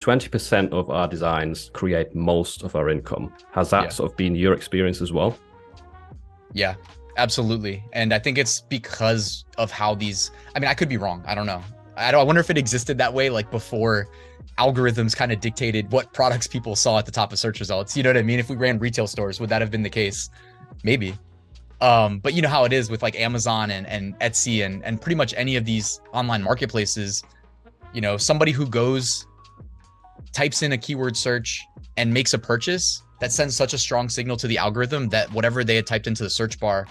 20% of our designs create most of our income. Has that sort of been your experience as well? Yeah, absolutely. And I think it's because of how these, I mean, I could be wrong. I don't know. I wonder if it existed that way, like before algorithms kind of dictated what products people saw at the top of search results. You know what I mean? If we ran retail stores, would that have been the case? Maybe. But you know how it is with like Amazon and Etsy and pretty much any of these online marketplaces, you know, somebody who types in a keyword search and makes a purchase, that sends such a strong signal to the algorithm that whatever they had typed into the search bar,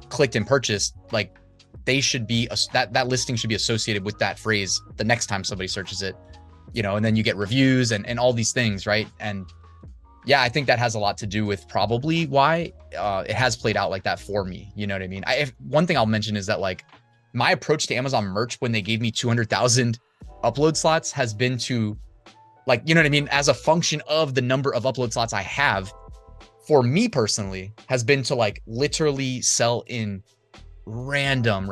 clicked and purchased, like they should be, that listing should be associated with that phrase the next time somebody searches it, you know, and then you get reviews and all these things, right? And yeah, I think that has a lot to do with probably why it has played out like that for me. You know what I mean? One thing I'll mention is that like my approach to Amazon merch when they gave me 200,000 upload slots has been to like, you know what I mean? As a function of the number of upload slots I have, for me personally, has been to like literally sell in random,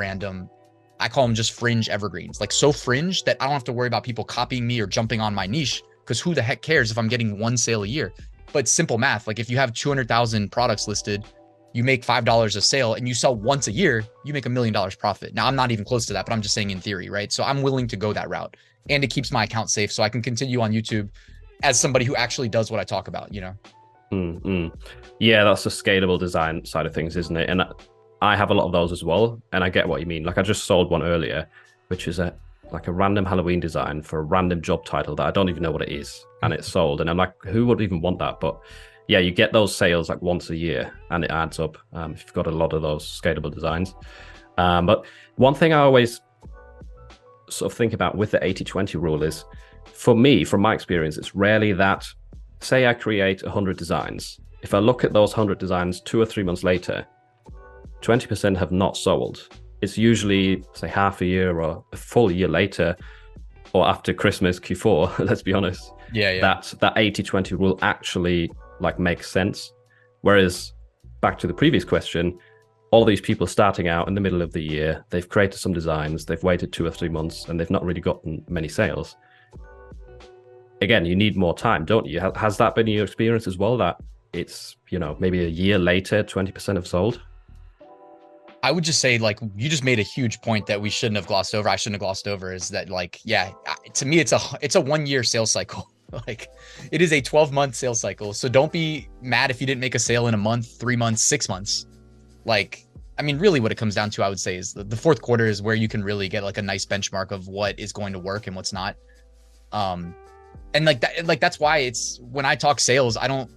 I call them just fringe evergreens, like so fringe that I don't have to worry about people copying me or jumping on my niche, because who the heck cares if I'm getting one sale a year? But simple math, like if you have 200,000 products listed, you make $5 a sale and you sell once a year, you make $1 million profit. Now I'm not even close to that, but I'm just saying in theory, right? So I'm willing to go that route, and it keeps my account safe so I can continue on YouTube as somebody who actually does what I talk about, you know? Yeah, that's the scalable design side of things, isn't it? And I have a lot of those as well, and I get what you mean. Like I just sold one earlier, which is like a random Halloween design for a random job title that I don't even know what it is, and it's sold. And I'm like, who would even want that? But yeah, you get those sales like once a year, and it adds up if you've got a lot of those scalable designs. But one thing I always sort of think about with the 80-20 rule is, for me, from my experience, it's rarely that, say I create 100 designs. If I look at those 100 designs 2 or 3 months later, 20% have not sold. It's usually, say, half a year or a full year later, or after Christmas, Q4, let's be honest, that 80-20 rule actually like makes sense. Whereas back to the previous question, all these people starting out in the middle of the year, they've created some designs, they've waited 2 or 3 months, and they've not really gotten many sales. Again, you need more time, don't you? Has that been your experience as well, that it's, you know, maybe a year later, 20% have sold? I would just say, like, you just made a huge point that we shouldn't have glossed over. I shouldn't have glossed over, is that, like, yeah, to me, it's a 1 year sales cycle. Like, it is a 12-month sales cycle. So don't be mad if you didn't make a sale in a month, 3 months, 6 months. Like, I mean, really what it comes down to, I would say, is the fourth quarter is where you can really get like a nice benchmark of what is going to work and what's not. And like that, like, that's why it's, when I talk sales, I don't,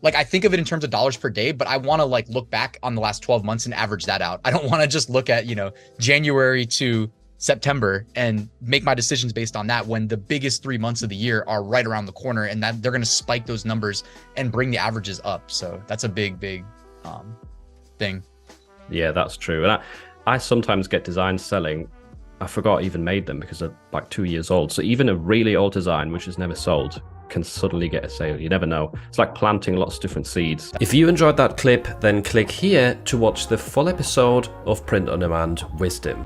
like, I think of it in terms of dollars per day, but I want to like look back on the last 12 months and average that out. I don't want to just look at, you know, January to September and make my decisions based on that, when the biggest 3 months of the year are right around the corner, and that they're going to spike those numbers and bring the averages up. So that's a big thing. Yeah, that's true. And I sometimes get designs selling, I forgot I even made them because they're like 2 years old. So even a really old design, which has never sold, can suddenly get a sale. You never know. It's like planting lots of different seeds. If you enjoyed that clip, then click here to watch the full episode of Print on Demand Wisdom.